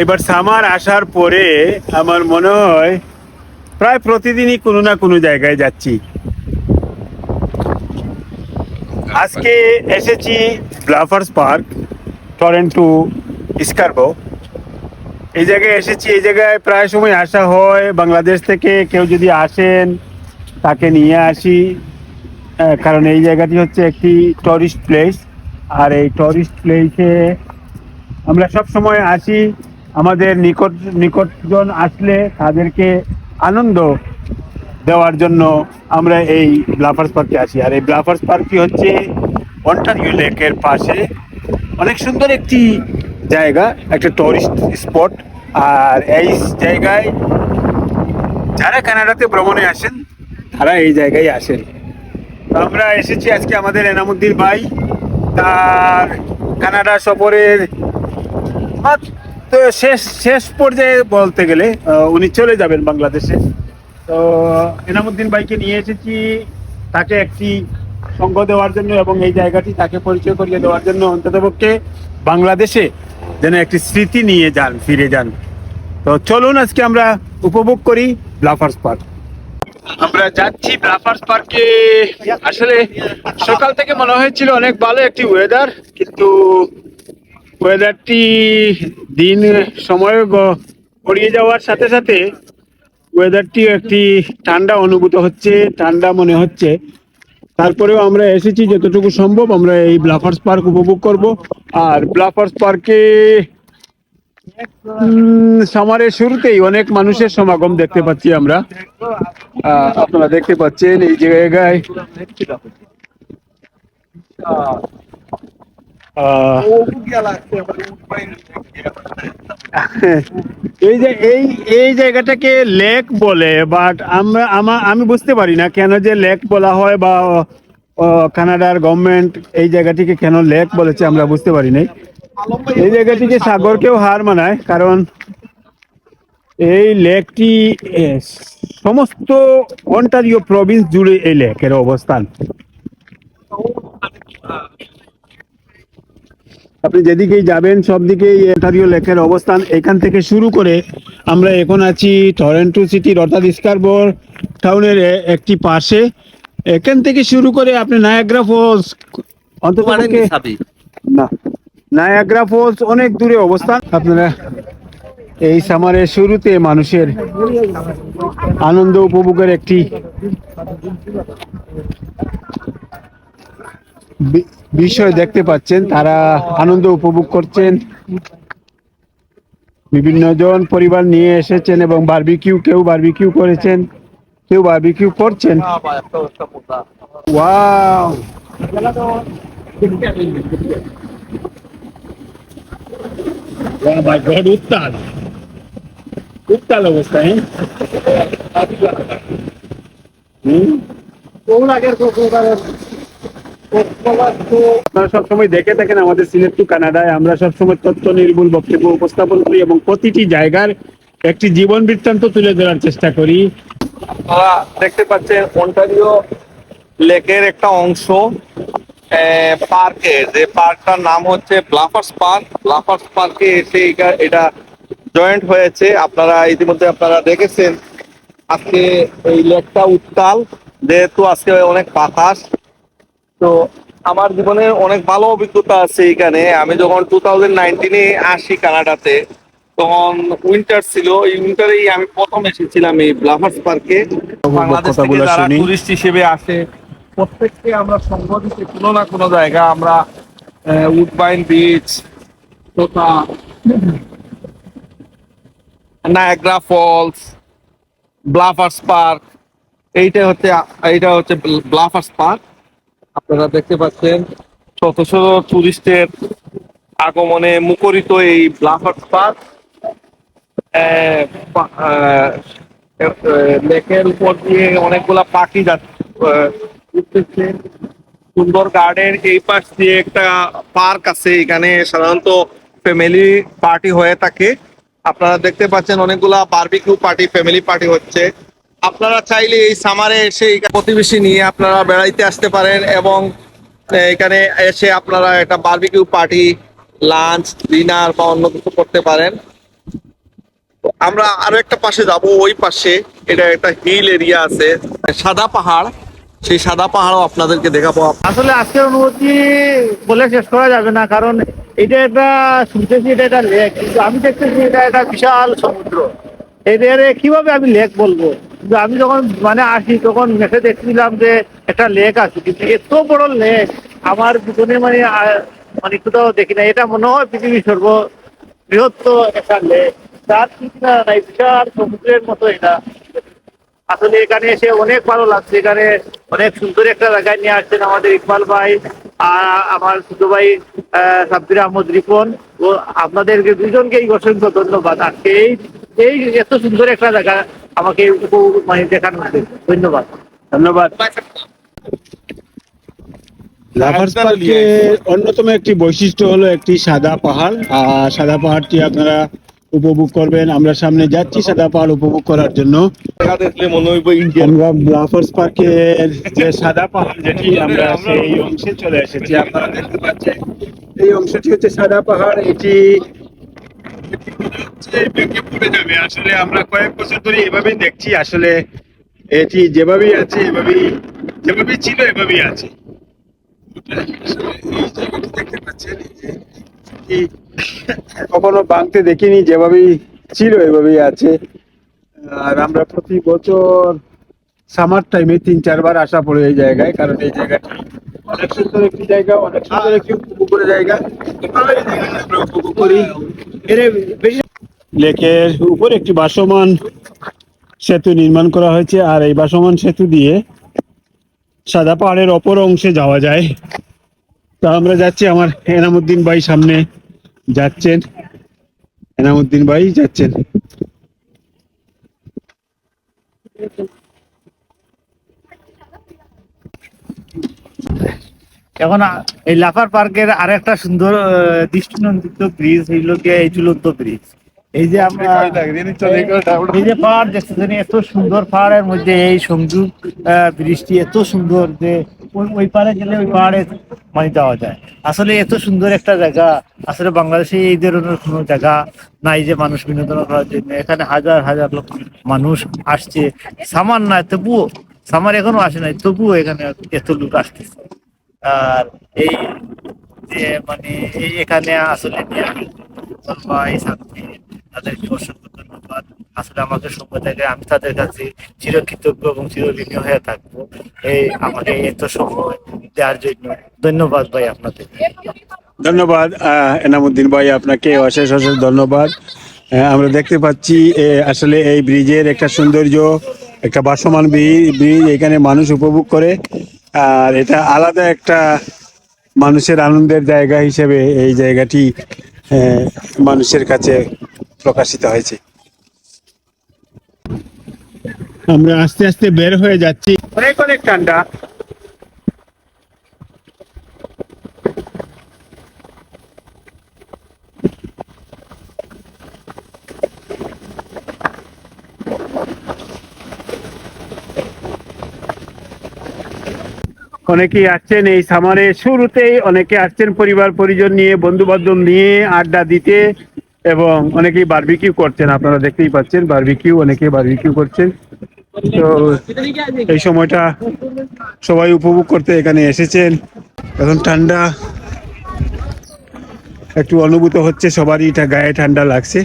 এবার সামার আসার পরে আমার মনে হয় প্রায় প্রতিদিনই কোনো না কোনো জায়গায় যাচ্ছি। আজকে এসেছি ব্লাফার্স পার্ক, টরেন্টো স্কারবো। এই জায়গায় এসেছি। এই জায়গায় প্রায় সময় আসা হয়। বাংলাদেশ থেকে কেউ যদি আসেন তাকে নিয়ে আসি, কারণ এই জায়গাটি হচ্ছে একটি টুরিস্ট প্লেস। আর এই টুরিস্ট প্লেসে আমরা সব সময় আসি। আমাদের নিকটজন আসলে তাদেরকে আনন্দ দেওয়ার জন্য আমরা এই ব্লাফার্স পার্কে আসি। আর এই ব্লাফার্স পার্কটি হচ্ছে অন্টারিও লেকের পাশে অনেক সুন্দর একটি জায়গা, একটা টুরিস্ট স্পট। আর এই জায়গায় যারা কানাডাতে ভ্রমণে আসেন তারা এই জায়গায় আসেন। তো আমরা এসেছি আজকে আমাদের এনামুদ্দিন ভাই তার কানাডা সফরের তো শেষ শেষ পর্যায়ে বলতে গেলে উনি চলে যাবেন বাংলাদেশে। তো এনামুদ্দিন ভাইকে নিয়ে এসেছি তাকে একটি সঙ্গ দেওয়ার জন্য এবং এই জায়গাটি তাকে পরিচয় করিয়ে দেওয়ার জন্য, অন্ততপক্ষে বাংলাদেশে যেন একটি স্মৃতি নিয়ে যান, ফিরে যান। তো চলুন আজকে আমরা উপভোগ করি ব্লাফার্স পার্ক। আমরা যাচ্ছি ব্লাফার্স পার্কে। আসলে সকাল থেকে মনে হয়েছিল অনেক ভালো একটি ওয়েদার, কিন্তু ওয়েদারটি দিন সময় গড়িয়ে যাওয়ার সাথে সাথে ওয়েদারটি একটি ঠান্ডা অনুভূত হচ্ছে, ঠান্ডা মনে হচ্ছে। তারপরেও আমরা এসেছি যতটুকু সম্ভব আমরা এই ব্লাফার্স পার্ক উপভোগ করব। আর ব্লাফার্স পার্কে সামারের শুরুতেই অনেক মানুষের সমাগম দেখতে পাচ্ছি আমরা। আপনারা দেখতে পাচ্ছেন এই জায়গায় এই যে এই জায়গাটাকে লেক বলে, বাট আমি বুঝতে পারি না কেন যে লেক বলা হয়, বা কানাডার গভর্নমেন্ট এই জায়গাটিকে কেন লেক বলেছে আমরা বুঝতে পারি নাই। এই জায়গাটিকে সাগরকেও হার মানায়, কারণ এই লেকটি সমস্ত অন্টারিও প্রভিন্স জুড়ে এই লেকের অবস্থান। আপনি যেদিকেই যাবেন সব দিকেই অন্টারিও লেকের অবস্থান। এখান থেকে শুরু করে আমরা এখন আছি টরন্টো সিটির অর্থাৎ স্কারবো টাউনের একটি পাশে। এখান থেকে শুরু করে আপনি নায়াগ্রা ফলস, অন্তত না, নায়াগ্রা ফলস অনেক দূরে অবস্থান। আপনারা এই সামারের শুরুতে মানুষের আনন্দ উপভোগের একটি বিষয় দেখতে পাচ্ছেন। তারা আনন্দ উপভোগ করছেন, বিভিন্ন জন পরিবার নিয়ে এসেছেন এবং কেউ বারবিকিউ করেছেন, কেউ বারবিকিউ করছেন। ওয়াও, মাই গড, উত্তাল উত্তাল অবস্থা। আপনারা সবসময় দেখে থাকেন আমাদের সিলেট টু কানাডায় আমরা সবসময় তথ্য নির্ভুল বক্তব্য উপস্থাপন করি এবং প্রতিটি জায়গার একটি জীবন বৃত্তান্ত তুলে ধরার চেষ্টা করি। আপনারা দেখতে পাচ্ছেন অন্টারিও লেকের একটা অংশ, পার্কের যে পার্কটার নাম হচ্ছে ব্লাফার্স পার্ক। ব্লাফার্স পার্কে এসে এটা জয়েন্ট হয়েছে। আপনারা ইতিমধ্যে আপনারা দেখেছেন আজকে এই লেকটা উত্তাল, যেহেতু আজকে অনেক বাতাস। তো আমার জীবনে অনেক ভালো অভিজ্ঞতা আছে এখানে। আমি যখন 2019-এ আসি কানাডাতে, তখন উইন্টার ছিল। এই উইন্টারেই আমি প্রথম এসেছিলাম এই ব্লাফার্স পার্কে। বাংলাদেশ থেকে যারা টুরিস্ট হিসেবে আসে প্রত্যেককে আমরা সঙ্গ দিতে কোনো না কোনো জায়গা, আমরা উডবাইন বিচ তথা নায়াগ্রা ফলস, ব্লাফার্স পার্ক, এইটা হচ্ছে ব্লাফার্স পার্ক। আপনারা দেখতে পাচ্ছেন শত শত টুরিস্টের আগমনে মুখরিত এই ব্লাফার্স পার্ক। লেকের উপর দিয়ে অনেকগুলা পাখি উঠতেছে। সুন্দর গার্ডেন, এই পাশ দিয়ে একটা পার্ক আছে। এখানে সাধারণত ফ্যামিলি পার্টি হয়ে থাকে। আপনারা দেখতে পাচ্ছেন অনেকগুলা বারবিকিউ পার্টি, ফ্যামিলি পার্টি হচ্ছে। আপনারা চাইলে এই সামারে এসে প্রতিবেশী নিয়ে আপনারা বেড়াইতে আসতে পারেন এবং এখানে এসে আপনারা একটা বারবিকিউ পার্টি, লাঞ্চ, ডিনার বা অন্য কিছু করতে পারেন। আমরা আরো একটা পাশে যাব, ওই পাশে এটা একটা হিল এরিয়া আছে, সাদা পাহাড়, সেই সাদা পাহাড়ও আপনাদেরকে দেখাবো। আসলে আজকের অনুভূতি বলে শেষ করা যাবে না, কারণ এটা একটা শুনতেছি এটা একটা লেক, কিন্তু আমি দেখতেছি এটা একটা বিশাল সমুদ্র। এদের কিভাবে আমি লেক বলবো, কিন্তু আমি যখন মানে আসি তখন মেসে দেখছিলাম যে একটা লেক আছে, কিন্তু এত বড় লেক আমার জীবনে মানে মানে কোথাও দেখি না। এটা মনে হয় পৃথিবীর বৃহত্তর একটা লেক, তার চিন্তা নাই, বিশাল সমুদ্রের মতো এটা। আসলে এখানে এসে অনেক ভালো লাগছে। এখানে অনেক সুন্দর একটা জায়গায় নিয়ে আসছেন আমাদের ইকবাল ভাই আর আমার ছোট ভাই সাব্বির আহমদ রিপন। ও আপনাদেরকে দুজনকেই অসংখ্য ধন্যবাদ। আজকে এই এই এত সুন্দর একটা জায়গা আমাকে মানে দেখানোর জন্য ধন্যবাদ। ধন্যবাদ। লাফার্স পার্কের অন্যতম একটি বৈশিষ্ট্য হলো একটি সাদা পাহাড়। আর সাদা পাহাড়টি আপনারা উপভোগ করবেন। আমরা সামনে যাচ্ছি সাদা পাহাড় উপভোগ করার জন্য। দেখলে মনে হইব ইন্ডিয়ান। আমরা লাফার্স পার্কের যে সাদা পাহাড়, যেটি আমরা সেই অংশে চলে এসেছি। আপনারা দেখতে পাচ্ছেন এই অংশটি হচ্ছে সাদা পাহাড়। এটি ভেঙে পড়ে যাবে। আসলে আমরা কয়েক বছর ধরে এভাবেই দেখছি। আসলে এটি যেভাবেই আছে যেভাবেই ছিল এভাবেই আছে। দেখতে পাচ্ছেন কখনো ভাঙতে দেখিনি, যেভাবেই ছিল এভাবেই আছে। আর আমরা প্রতি বছর সামার টাইমে 3-4 বার আসা পড়ে এই জায়গায়, কারণ এই জায়গাটি অনেক সুন্দর একটি জায়গা, অনেক সুন্দর একটি উপকূল জায়গা। আমরা উপভোগ করি। লেকের উপর একটি ভাসমান সেতু নির্মাণ করা হয়েছে, আর এই ভাসমান সেতু দিয়ে সাদা পাহাড়ের অপর অংশে যাওয়া যায়। তা আমরা যাচ্ছি, আমার এনামুদ্দিন ভাই সামনে যাচ্ছেন। এনামুদ্দিন ভাই যাচ্ছেন। এখন এই লাফার পার্কের আরেকটা সুন্দর দৃষ্টিনন্দিত ব্রিজ হইল গিয়ে এই ঝুলন্ত ব্রিজ। এই যে আমরা এই যে পাহাড় দেখতেছেন, এত সুন্দর পাহাড়ের মধ্যে এই সংযোগ ব্রিজটি এত সুন্দর যে ওই পাড়ে গেলে ওই পাহাড়ে মানে যাওয়া যায়। আসলে এত সুন্দর একটা জায়গা, আসলে বাংলাদেশে এই ধরনের কোনো জায়গা নাই যে মানুষ বিনোদন করার জন্য। এখানে হাজার হাজার লোক মানুষ আসছে। সামার না, তবুও সামার এখনো আসে নাই, তবুও এখানে এত লোক আসতেছে। আর এই যে মানে এখানে আসলে ভাই ছাত্রী, তাদেরকে অসংখ্য ধন্যবাদ। আসলে আমাকে সময় থেকে আমি তাদের কাছে চিরকৃতজ্ঞ এবং চিরঋণী হয়ে থাকবো এই আমাকে এত সময় দেওয়ার জন্য। ধন্যবাদ ভাই আপনাদের। ধন্যবাদ এনামুদ্দিন ভাই, আপনাকে অশেষ অশেষ ধন্যবাদ। আমরা দেখতে পাচ্ছি আসলে এই ব্রিজের একটা সৌন্দর্য, একটা ভাসমান ব্রিজ এখানে মানুষ উপভোগ করে। আর এটা আলাদা একটা মানুষের আনন্দের জায়গা হিসেবে এই জায়গাটি মানুষের কাছে প্রকাশিত হয়েছে। আমরা আস্তে আস্তে বের হয়ে যাচ্ছি। অনেক অনেক ঠান্ডা। অনেকেই আসছেন এই সামারের শুরুতেই, অনেকে আসছেন পরিবার পরিজন নিয়ে, বন্ধু বান্ধব নিয়ে আড্ডা দিতে, এবং অনেকেই বারবিকিউ করছেন। আপনারা দেখতেই পাচ্ছেন বারবিকিউ, অনেকে বারবিকিউ করছেন। তো এই সময়টা সবাই উপভোগ করতে এখানে এসেছেন। এখন ঠান্ডা একটু অনুভূত হচ্ছে, সবারই এটা গায়ে ঠান্ডা লাগছে।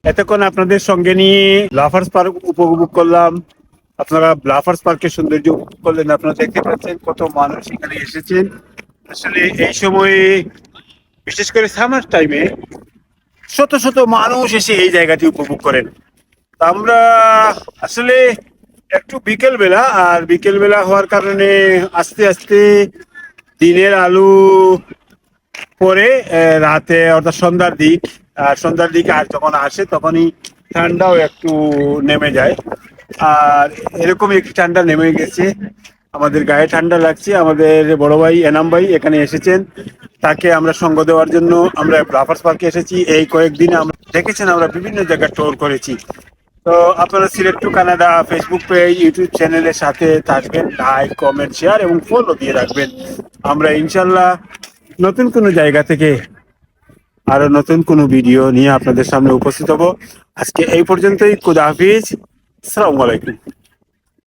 এতক্ষণ আপনাদের সঙ্গে নিয়ে লাফার্স পার্ক উপভোগ করলাম। আপনারা লাফার্স পার্কের সৌন্দর্য উপভোগ করলেন। আপনারা দেখতে পাচ্ছেন কত মানুষ এখানে এসেছেন। আসলে এই সময়ে বিশেষ করে সামার টাইমে শত শত মানুষ এসে এই জায়গাটি উপভোগ করেন। তা আমরা আসলে একটু বিকেল বেলা, আর বিকেল বেলা হওয়ার কারণে আস্তে আস্তে দিনের আলো পরে রাতে, অর্থাৎ সন্ধ্যার দিক, আর সন্ধ্যার দিকে আর যখন আসে তখনই ঠান্ডাও একটু নেমে যায়। আর এরকম একটি ঠান্ডা নেমে গেছে। আমাদের গায়ে ঠান্ডা লাগছে। আমাদের বড় ভাই এনাম ভাই এখানে এসেছেন, তাকে আমরা সঙ্গ দেওয়ার জন্য আমরা ব্লাফার্স পার্কে এসেছি। এই কয়েকদিনে আমরা দেখেছেন আমরা বিভিন্ন জায়গায় ট্যুর করেছি। তো আপনারা select to Canada Facebook page YouTube চ্যানেলের সাথে থাকবেন, লাইক কমেন্ট শেয়ার এবং ফলো দিয়ে রাখবেন। আমরা ইনশাল্লাহ নতুন কোনো জায়গা থেকে আরো নতুন কোনো ভিডিও নিয়ে আপনাদের সামনে উপস্থিত হব। আজকে এই পর্যন্তই। খুদা হাফিজ, আসসালামু আলাইকুম।